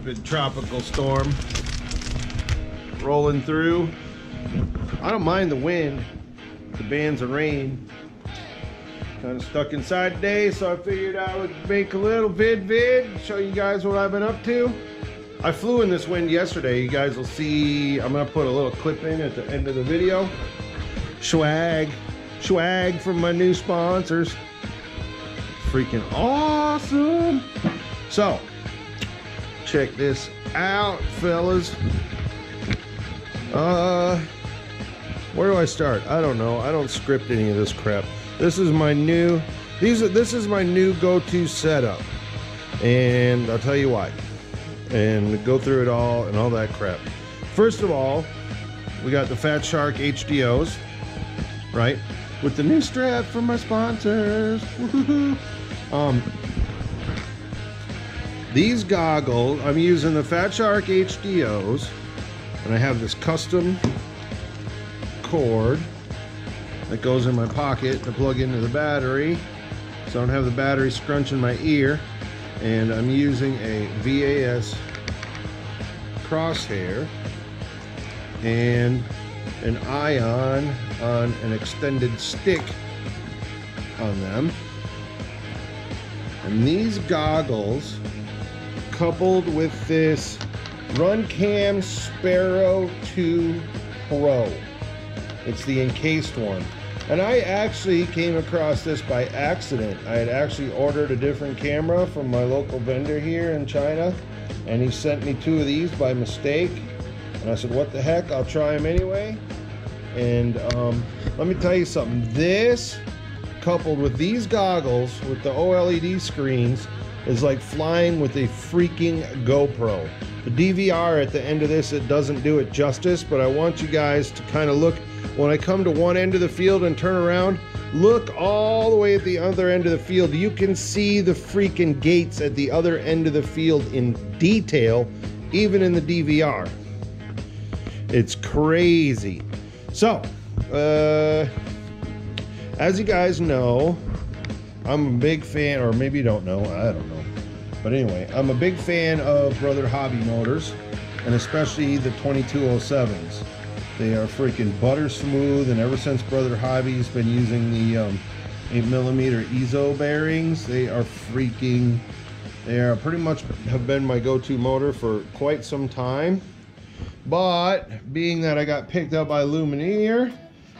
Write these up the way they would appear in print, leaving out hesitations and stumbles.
stupid tropical storm rolling through. I don't mind the wind, the bands of rain. Kind of stuck inside today, so I figured I would make a little vid, show you guys what I've been up to. I flew in this wind yesterday. You guys will see, I'm gonna put a little clip in at the end of the video. Swag from my new sponsors. Freaking awesome. So, check this out, fellas. Where do I start? I don't know. I don't script any of this crap. This is my new, this is my new go-to setup. And I'll tell you why. And go through it all and all that crap. First of all, we got the Fatshark HDOs, right? With the new strap from my sponsors. Woohoo! These goggles, I'm using the Fatshark HDOs, and I have this custom cord that goes in my pocket to plug into the battery, so I don't have the battery scrunching my ear. And I'm using a VAS crosshair and an ion on an extended stick on them. And these goggles, coupled with this runcam Sparrow 2 Pro, it's the encased one. And I actually came across this by accident. I had actually ordered a different camera from my local vendor here in China, and he sent me 2 of these by mistake. And I said, what the heck, I'll try them anyway. And let me tell you something. This, coupled with these goggles with the OLED screens, is like flying with a freaking GoPro. The DVR at the end of this, it doesn't do it justice, but I want you guys to kind of look. When I come to one end of the field and turn around, look all the way at the other end of the field. You can see the freaking gates at the other end of the field in detail, even in the DVR. It's crazy. So, as you guys know, I'm a big fan, or maybe you don't know, I don't know. But anyway, I'm a big fan of Brother Hobby motors, and especially the 2207s. They are freaking butter smooth, and ever since Brother Hobby's been using the 8mm EZO bearings, they are pretty much have been my go-to motor for quite some time. But being that I got picked up by Lumenier,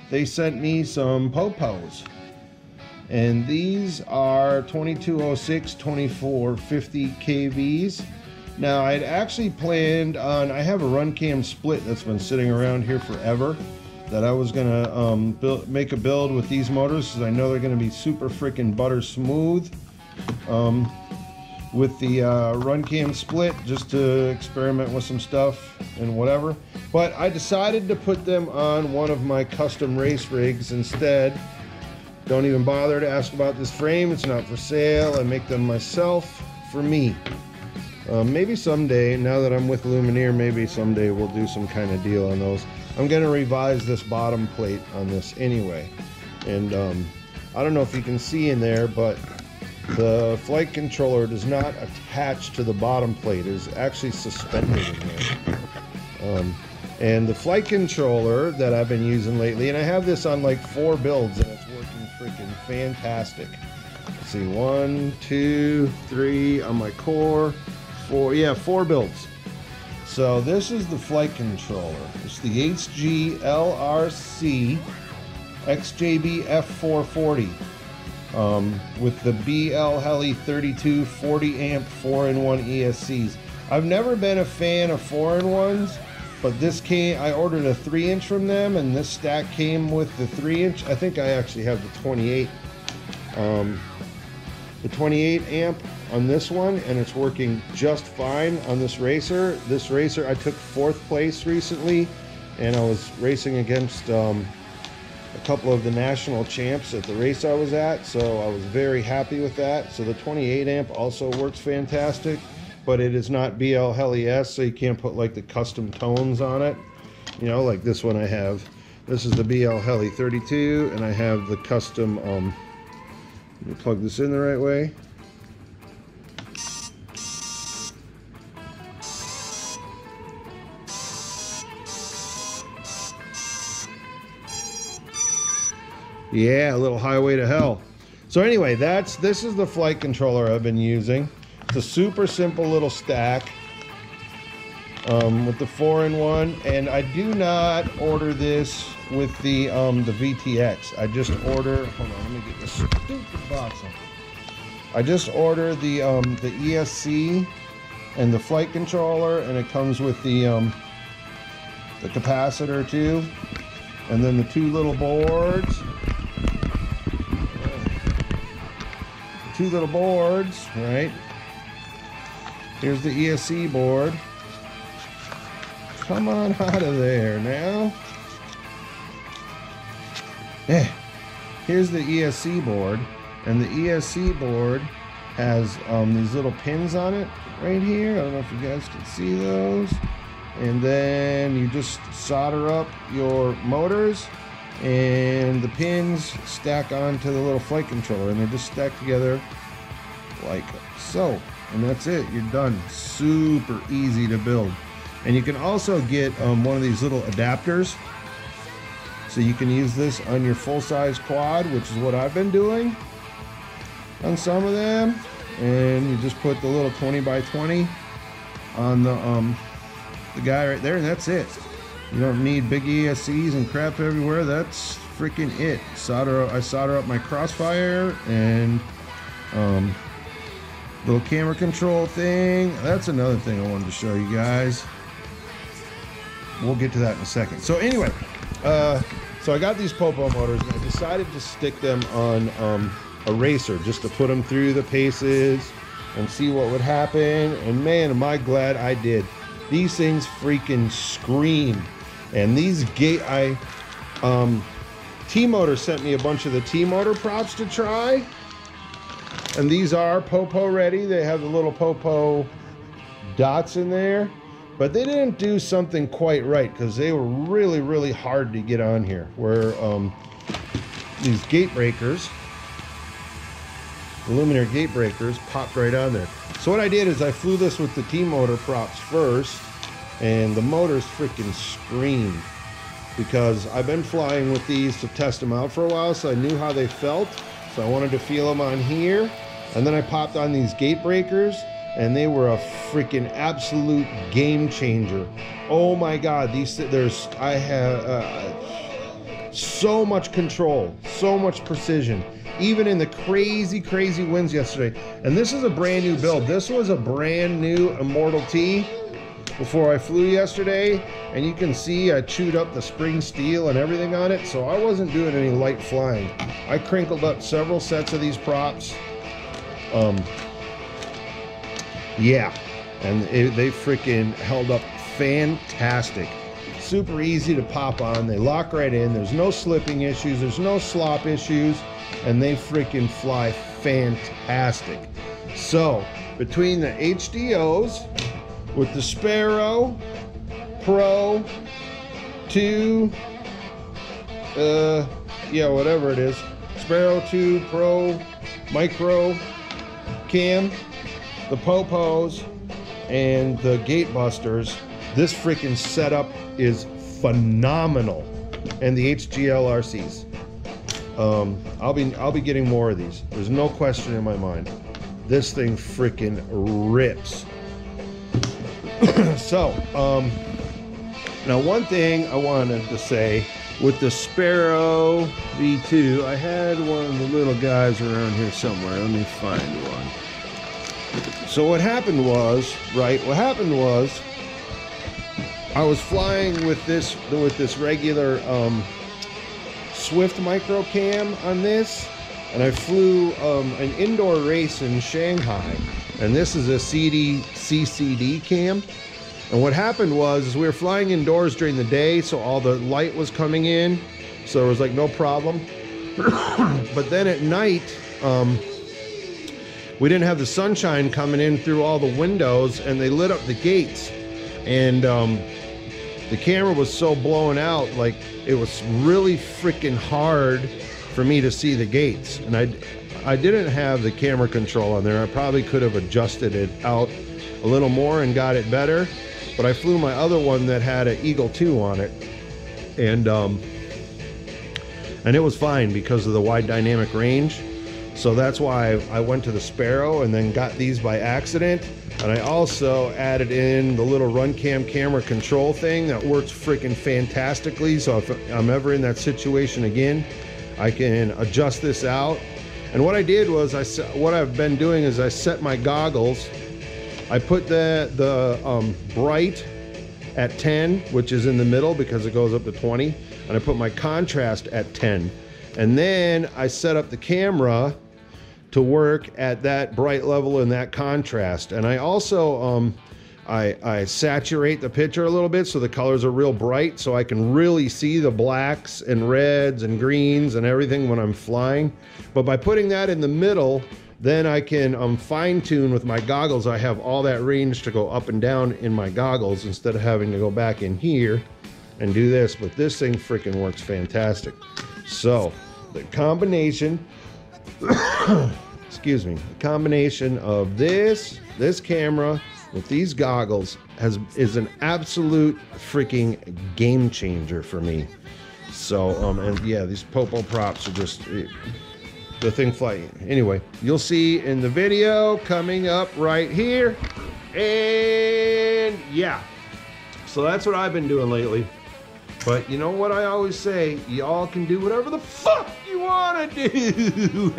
they sent me some PoPos. And these are 2206 2450 kVs. Now, I'd actually planned on, I have a runcam split that's been sitting around here forever, that I was gonna make a build with these motors, because I know they're gonna be super freaking butter smooth with the runcam split, just to experiment with some stuff and whatever. But I decided to put them on one of my custom race rigs instead. Don't even bother to ask about this frame, it's not for sale. I make them myself for me. Maybe someday, now that I'm with Lumenier, maybe someday we'll do some kind of deal on those. I'm going to revise this bottom plate on this anyway. And I don't know if you can see in there, but the flight controller does not attach to the bottom plate. It is actually suspended in there. And the flight controller that I've been using lately, and I have this on like 4 builds, and it's working freaking fantastic. Let's see, 1, 2, 3 on my core. 4 builds. So this is the flight controller. It's the HGLRC F440 with the BL Heli 32 40 amp 4-in-1 ESCs. I've never been a fan of 4-in-1s, but this came, I ordered a 3-inch from them, and this stack came with the 3-inch. I think I actually have the 28 amp on this one, and it's working just fine on this racer. This racer, I took 4th place recently, and I was racing against a couple of the national champs at the race I was at, so I was very happy with that. So the 28 amp also works fantastic, but it is not BL Heli S, so you can't put like the custom tones on it. You know, like this one I have. This is the BL Heli 32, and I have the custom, let me plug this in the right way. Yeah, a little highway to hell. So anyway, this is the flight controller I've been using. It's a super simple little stack with the 4-in-1, and I do not order this with the VTX. I just order. Hold on, let me get this stupid box on. I just order the ESC and the flight controller, and it comes with the capacitor too, and then the 2 little boards. Two little boards, right? Here's the ESC board. Come on out of there now. Yeah. Here's the ESC board, and the ESC board has these little pins on it right here. I don't know if you guys can see those. And then you just solder up your motors, and the pins stack onto the little flight controller, and they're just stacked together like so, and that's it. You're done. Super easy to build. And you can also get one of these little adapters, so you can use this on your full-size quad, which is what I've been doing on some of them. And you just put the little 20x20 on the guy right there, and that's it. You don't need big ESCs and crap everywhere. That's freaking it. I solder up my crossfire and little camera control thing. That's another thing I wanted to show you guys. We'll get to that in a second. So anyway, so I got these PoPo motors, and I decided to stick them on a racer just to put them through the paces and see what would happen. And man, am I glad I did. These things freaking scream. And these T-Motor sent me a bunch of the T-Motor props to try. And these are PoPo ready. They have the little PoPo dots in there. But they didn't do something quite right, because they were really, really hard to get on here. Where these gate breakers, the Lumenier gate breakers, popped right on there. So what I did is I flew this with the T-Motor props first, and the motors freaking screamed, because I've been flying with these to test them out for a while, so I knew how they felt. So I wanted to feel them on here, and then I popped on these gate breakers, and they were a freaking absolute game changer. Oh my God, I have so much control, so much precision, even in the crazy, crazy winds yesterday. And this is a brand new build. This was a brand new Immortal T before I flew yesterday, and you can see I chewed up the spring steel and everything on it, so I wasn't doing any light flying. I crinkled up several sets of these props. Yeah, and they freaking held up fantastic. Super easy to pop on. They lock right in. There's no slipping issues. There's no slop issues, and they freaking fly fantastic. So between the HDOs with the Sparrow Pro 2, yeah, whatever it is, Sparrow 2 Pro Micro Cam, the PoPos, and the Gate Busters, this freaking setup is phenomenal. And the HGLRCs. I'll be getting more of these. There's no question in my mind. This thing freaking rips. So, now one thing I wanted to say with the Sparrow V2, I had one of the little guys around here somewhere. Let me find one. So what happened was, I was flying with this regular Swift micro cam on this, and I flew an indoor race in Shanghai, and this is a CCD cam. And what happened was we were flying indoors during the day, so all the light was coming in, so there was like no problem. But then at night, we didn't have the sunshine coming in through all the windows, and they lit up the gates, and the camera was so blown out, like it was really freaking hard for me to see the gates. And I didn't have the camera control on there. I probably could have adjusted it out a little more and got it better, but I flew my other one that had an Eagle 2 on it, and and it was fine because of the wide dynamic range. So that's why I went to the Sparrow and then got these by accident. And I also added in the little runcam camera control thing that works freaking fantastically. So if I'm ever in that situation again, I can adjust this out. And what I did was, what I've been doing is I set my goggles. I put the bright at 10, which is in the middle because it goes up to 20. And I put my contrast at 10. And then I set up the camera to work at that bright level and that contrast. And I also I saturate the picture a little bit so the colors are real bright, so I can really see the blacks and reds and greens and everything when I'm flying. But by putting that in the middle, then I can fine tune with my goggles. I have all that range to go up and down in my goggles instead of having to go back in here and do this. But this thing freaking works fantastic. So the combination excuse me, the combination of this camera with these goggles is an absolute freaking game changer for me. So and yeah, these PoPo props are just the thing flying. Anyway, you'll see in the video coming up right here. And yeah, so that's what I've been doing lately. But you know what I always say, y'all can do whatever the fuck you want to do.